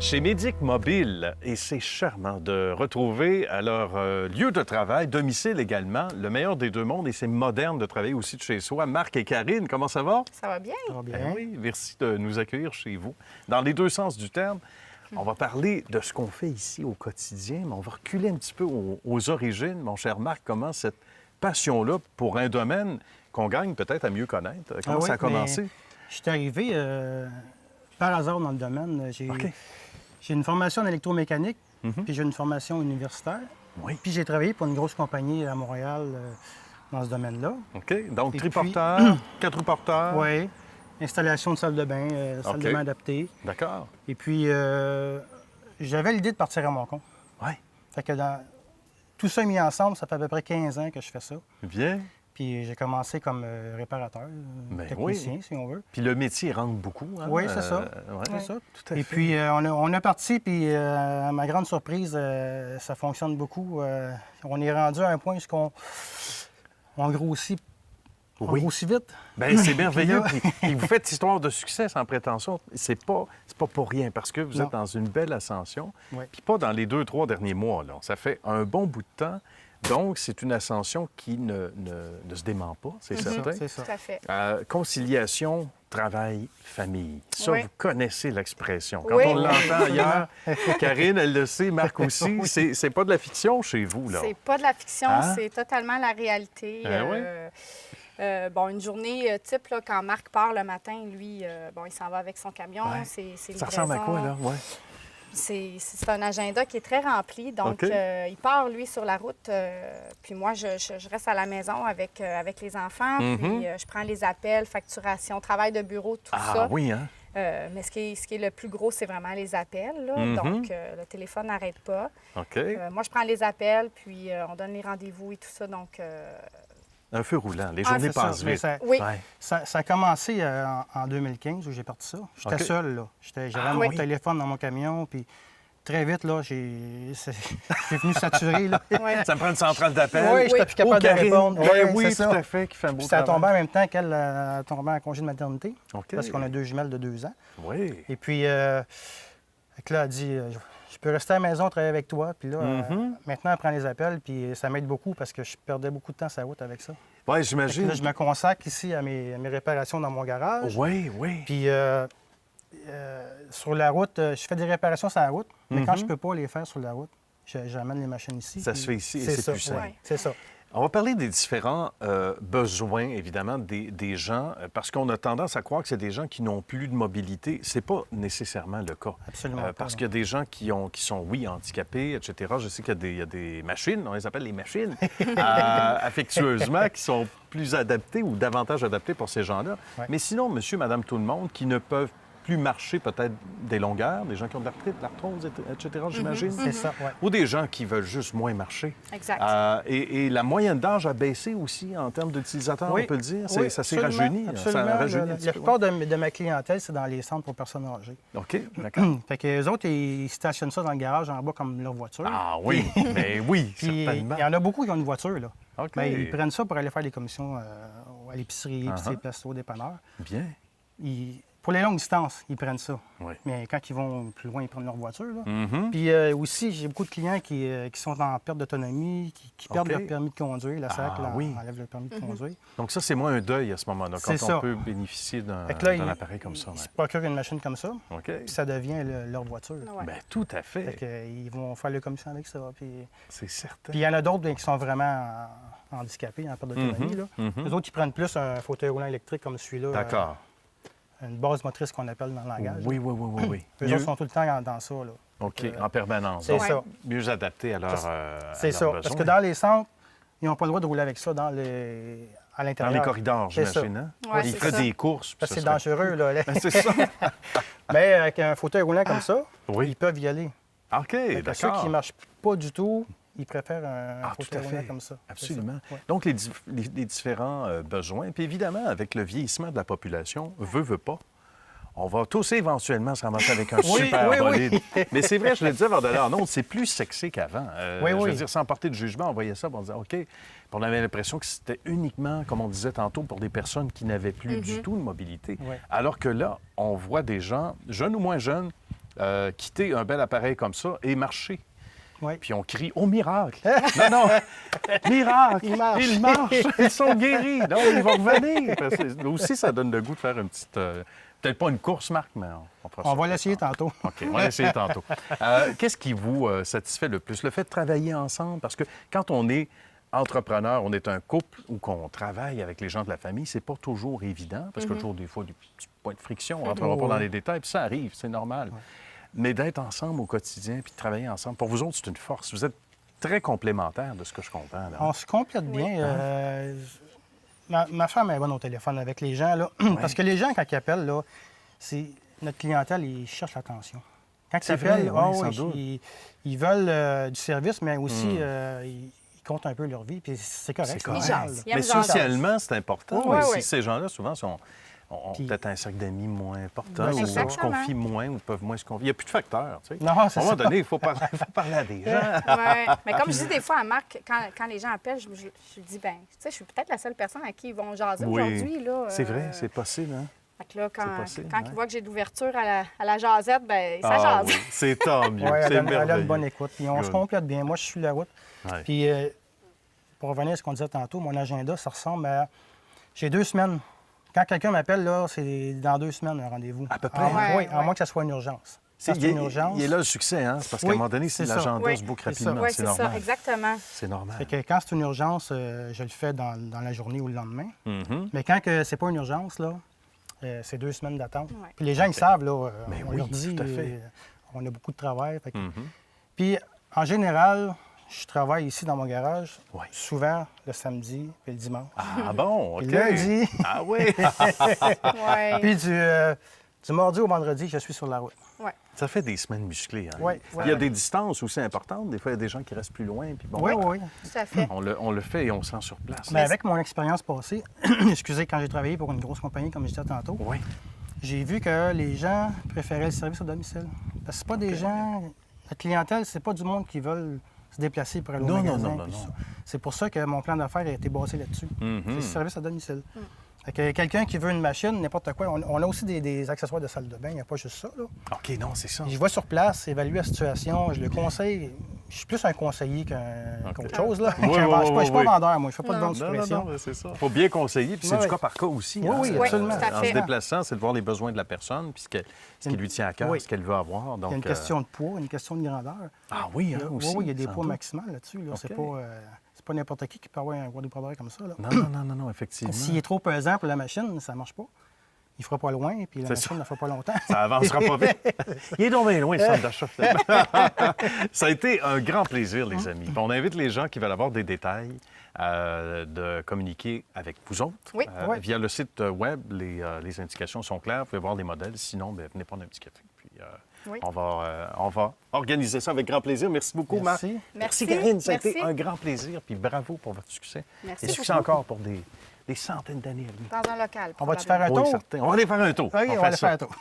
Chez Médic Mobile, et c'est charmant de retrouver à leur lieu de travail, domicile également, le meilleur des deux mondes, et c'est moderne de travailler aussi de chez soi. Marc et Karine, comment ça va? Ça va bien. Ça va bien. Ben oui, merci de nous accueillir chez vous. Dans les deux sens du terme, on va parler de ce qu'on fait ici au quotidien, mais on va reculer un petit peu aux origines. Mon cher Marc, comment cette passion-là pour un domaine qu'on gagne peut-être à mieux connaître, comment ça a commencé? Je suis arrivé par hasard dans le domaine. J'ai une formation en électromécanique, puis j'ai une formation universitaire. Oui. Puis j'ai travaillé pour une grosse compagnie à Montréal dans ce domaine-là. OK. Donc, Et triporteur, puis... quatre porteurs. Oui. Installation de salle de bain, salle de bain adaptée. D'accord. Et puis, j'avais l'idée de partir à mon compte. Oui. Fait que tout ça mis ensemble, ça fait à peu près 15 ans que je fais ça. Bien. Puis j'ai commencé comme réparateur, Ben technicien, oui. si on veut. Puis le métier rentre beaucoup. Hein? Oui, c'est ça. Ouais. C'est ça. Tout à Et fait. puis, on a parti, puis à ma grande surprise, ça fonctionne beaucoup. On est rendu à un point où on grossit. On Oui. grossit vite. Bien, c'est merveilleux. Puis Puis vous faites histoire de succès sans prétention. C'est pas pour rien, parce que vous Non. êtes dans une belle ascension. Oui. Puis pas dans les 2-3 derniers mois. Là. Ça fait un bon bout de temps. Donc, c'est une ascension qui ne se dément pas, c'est certain. C'est ça. Tout à fait. Conciliation, travail, famille. Ça, Oui. vous connaissez l'expression. Quand Oui. on l'entend hier, Karine, elle le sait, Marc aussi, c'est pas de la fiction chez vous, là. C'est pas de la fiction, Hein? c'est totalement la réalité. Ah oui? Bon, une journée type, là, quand Marc part le matin, lui, il s'en va avec son camion, Ouais. c'est Ça ressemble à quoi, là? Ouais. C'est un agenda qui est très rempli. Donc, OK. il part, lui, sur la route. Puis moi, je reste à la maison avec les enfants. Puis je prends les appels, facturation, travail de bureau, tout Ah ça. oui, hein? Mais ce qui est le plus gros, c'est vraiment les appels. Là. Donc, le téléphone n'arrête pas. OK. Moi, je prends les appels, puis on donne les rendez-vous et tout ça. Donc, Un feu roulant. Les journées C'est ça. passent Mais vite. oui. Ouais. Ça a commencé en 2015 où j'ai parti ça. J'étais OK. seul, là. J'avais Ah mon oui? téléphone dans mon camion, puis très vite, là, j'ai venu saturer, là. Ouais. Ça me prend une centrale d'appel. Oui, j'étais plus capable de Karine. répondre. Ben Ouais, oui, c'est tout ça. à fait, qui fait un beau Puis ça a travail. tombé en même temps qu'elle a tombé en congé de maternité, OK. parce qu'on a 2 jumelles de 2 ans. Oui. Et puis, là, elle a dit, je peux rester à la maison, travailler avec toi. Puis là, maintenant, elle prend les appels, puis ça m'aide beaucoup parce que je perdais beaucoup de temps sur la route avec ça. Oui, Fait que j'imagine. là, je me consacre ici à mes réparations dans mon garage. Oui, oui. Puis sur la route, je fais des réparations sur la route, mais quand je peux pas les faire sur la route, j'amène les machines ici. Ça puis se fait ici et c'est c'est ça, plus simple. ouais, c'est ça. On va parler des différents besoins, évidemment, des gens, parce qu'on a tendance à croire que c'est des gens qui n'ont plus de mobilité. C'est pas nécessairement le cas. Absolument pas, Parce non. qu'il y a des gens qui sont, oui, handicapés, etc. Je sais qu'il y a des machines, on les appelle les machines, affectueusement, qui sont plus adaptées ou davantage adaptées pour ces gens-là. Ouais. Mais sinon, monsieur, madame, tout le monde, qui ne peuvent plus marcher peut-être des longueurs, des gens qui ont de l'arthrite, de l'arthrose, etc., j'imagine. C'est ça, ouais. Ou des gens qui veulent juste moins marcher. Exact. Et la moyenne d'âge a baissé aussi en termes d'utilisateurs, Oui, on peut le dire. oui, Ça s'est absolument, rajeuni. absolument. Ça a rajeuni un petit La peu, plupart de ma clientèle, c'est dans les centres pour personnes âgées. ouais. OK, d'accord. Fait que les autres, ils stationnent ça dans le garage en bas comme leur voiture. Ah oui, mais oui, Puis certainement. il y en a beaucoup qui ont une voiture, là. OK. Ben, ils prennent ça pour aller faire des commissions à l'épicerie, puis ces places au dépanneur. Bien. Pour les longues distances, ils prennent ça. Oui. Mais quand ils vont plus loin, ils prennent leur voiture. Là. Mhm. Puis aussi, j'ai beaucoup de clients qui sont en perte d'autonomie, qui perdent OK. leur permis de conduire. La SAC Ah oui. enlève leur permis de conduire. Donc ça, c'est moins un deuil à ce moment-là, quand C'est on ça. peut bénéficier d'un Fait que là, appareil comme ça. Ils se procurent une machine comme ça, ouais. OK. puis ça devient leur voiture. Ouais. Bien, tout à Fait fait. que, ils vont faire leur commission avec ça. Puis C'est certain. il y en a d'autres qui sont vraiment handicapés, en perte d'autonomie. là. Les autres, ils prennent plus un fauteuil roulant électrique comme celui-là. D'accord. Une base motrice qu'on appelle dans le langage. Oui, oui, oui, oui, oui. Eux Mieux- autres sont tout le temps dans ça. Là. OK, en permanence. C'est Donc, ça. mieux adapté à leur C'est ça. Parce que dans les centres, ils n'ont pas le droit de rouler avec ça à Dans l'intérieur. les corridors, C'est ça. j'imagine. Hein? Ouais, Ils c'est feraient ça. des courses. Parce que ça c'est serait- dangereux. Là. Ben, c'est ça. Mais avec un fauteuil roulant comme ça, Oui. ils peuvent y aller. OK, Fait que ceux qui d'accord. ne marchent pas du tout, ils préfèrent un Ah, tout à fauteuil roulant fait. comme ça. Absolument. C'est ça. Ouais. Donc, les différents besoins. Puis évidemment, avec le vieillissement de la population, veut pas, on va tous éventuellement se ramasser avec un super oui, oui. bolide. Mais c'est vrai, je le disais avant d'aller en onde, c'est plus sexy qu'avant. Oui, Je veux oui. dire, sans porter de jugement, on voyait ça, puis on disait, OK. Puis on avait l'impression que c'était uniquement, comme on disait tantôt, pour des personnes qui n'avaient plus du tout de mobilité. Oui. Alors que là, on voit des gens, jeunes ou moins jeunes, quitter un bel appareil comme ça et marcher. Oui. Puis on crie « Oh, miracle! » Non, non! Miracle! Ils marchent. Ils marchent! Ils sont guéris! Non, ils vont revenir! Parce que aussi, ça donne le goût de faire une petite... peut-être pas une course, Marc, mais on fera ça. On va l'essayer tantôt. OK, on va l'essayer tantôt. Qu'est-ce qui vous satisfait le plus? Le fait de travailler ensemble? Parce que quand on est entrepreneur, on est un couple ou qu'on travaille avec les gens de la famille, c'est pas toujours évident, parce que toujours des fois, des petits points de friction, on ne rentrera pas dans les détails, puis ça arrive, c'est normal. Mais d'être ensemble au quotidien puis de travailler ensemble, pour vous autres, c'est une force. Vous êtes très complémentaires de ce que je comprends. Là. On se complète bien. Ma femme est bonne au téléphone avec les gens, là. Parce que les gens, quand ils appellent, là, c'est notre clientèle, ils cherchent l'attention. Quand ils appellent, ils veulent du service, mais aussi ils comptent un peu leur vie, puis c'est correct. C'est correct. Ils jasent. Ils aiment Mais jaser. socialement, c'est important. Oui, Si oui. ces gens-là, souvent, ont Puis- peut-être un cercle d'amis moins important, Ben, ou c'est ça. se confient moins, ou peuvent moins se confier. Il n'y a plus de facteurs, tu sais. Non, À c'est un moment ça. donné, il faut parler à des gens. Ouais. Mais comme je dis des fois à Marc, quand les gens appellent, je dis, ben, tu sais, je suis peut-être la seule personne à qui ils vont jaser aujourd'hui. Là, c'est vrai, c'est possible, hein? Fait que là, quand possible, quand ouais. ils voient que j'ai d'ouverture à la jasette, ben ça Ah jase. oui, c'est tant mieux. Oui, C'est elle a merveilleux. une bonne écoute. Puis on se Good. complète bien. Moi, je suis la route. Ouais. Puis, pour revenir à ce qu'on disait tantôt, mon agenda, ça ressemble à... J'ai 2 semaines. Quand quelqu'un m'appelle, là, c'est dans 2 semaines un rendez-vous. À peu près. Oui, à Ouais. moins que ça soit une urgence. C'est- Quand c'est une urgence... il est là le succès, hein? C'est parce qu'à Oui, un moment donné, c'est si ça. l'agenda Oui, se boucle c'est ça. rapidement, Oui, c'est c'est normal. ça, exactement. C'est normal. Fait que quand c'est une urgence, je le fais dans la journée ou le lendemain. Mhm. Mais quand que c'est pas une urgence, là, c'est 2 semaines d'attente. Ouais. Puis les gens, ils savent, là, Mais on oui, leur dit, tout à fait. on a beaucoup de travail. Fait que- Mhm. Puis, en général, je travaille ici dans mon garage, Ouais. souvent le samedi et le dimanche. Ah bon, OK. Puis lundi. Ah oui. Ouais. Puis du mardi au vendredi, je suis sur la route. Ouais. Ça fait des semaines musclées. Hein? Oui, Puis il y a des distances aussi importantes. Des fois, il y a des gens qui restent plus loin. Puis bon, Oui, oui. Tout à fait. on le fait et on se sent sur place. Mais avec mon expérience passée, excusez, quand j'ai travaillé pour une grosse compagnie, comme je disais tantôt, Oui. j'ai vu que les gens préféraient le service à domicile. Parce que c'est pas des gens... La clientèle, c'est pas du monde qui veulent se déplacer pour aller au Non, non, magasin. non, non, puis non. ça. C'est pour ça que mon plan d'affaires a été basé là-dessus. Mhm. C'est le service à domicile. Fait que quelqu'un qui veut une machine, n'importe quoi, on a aussi des accessoires de salle de bain, il n'y a pas juste ça. Là. OK, non, c'est ça. Je vais sur place, évalue la situation, je le conseille. Je suis plus un conseiller qu'autre chose. Là. Oui, Je ne oui, suis oui, pas oui. vendeur, moi. Je ne fais pas de Non. vente sous Non, non, pression. non, c'est ça. Il faut bien conseiller, puis c'est Oui, du oui. cas par cas aussi. Oui, hein. oui, C'est- absolument. tout à En fait. se déplaçant, c'est de voir les besoins de la personne, puis ce qui lui tient à cœur, Oui. ce qu'elle veut avoir. Donc, Il y a une question de poids, une question de grandeur. Ah oui, hein, Oui, aussi. oui, il y a des sans poids doute. maximales là-dessus. Là. C'est OK. pas n'importe qui peut avoir un gros débordeur comme ça. Là. Non, effectivement. S'il est trop pesant pour la machine, ça ne marche pas. Il ne fera pas loin, puis la C'est machine ça. ne fera pas longtemps. Ça avancera pas vite. Il est donc bien loin, le centre d'achat. finalement. Ça a été un grand plaisir, les amis. Puis on invite les gens qui veulent avoir des détails de communiquer avec vous autres. Oui. Oui. Via le site web, les indications sont claires. Vous pouvez voir les modèles. Sinon, bien, venez prendre un petit café. Puis Oui. on va organiser ça avec grand plaisir. Merci beaucoup, Marc. Merci. Merci. Karine. Ça a Merci. été un grand plaisir. Puis bravo pour votre succès. Merci Et succès beaucoup. encore pour des centaines d'années à venir. Dans un local. On va-tu faire un Oui, tour? certain. On va aller faire un tour. Oui, on va fait aller ça. faire un tour.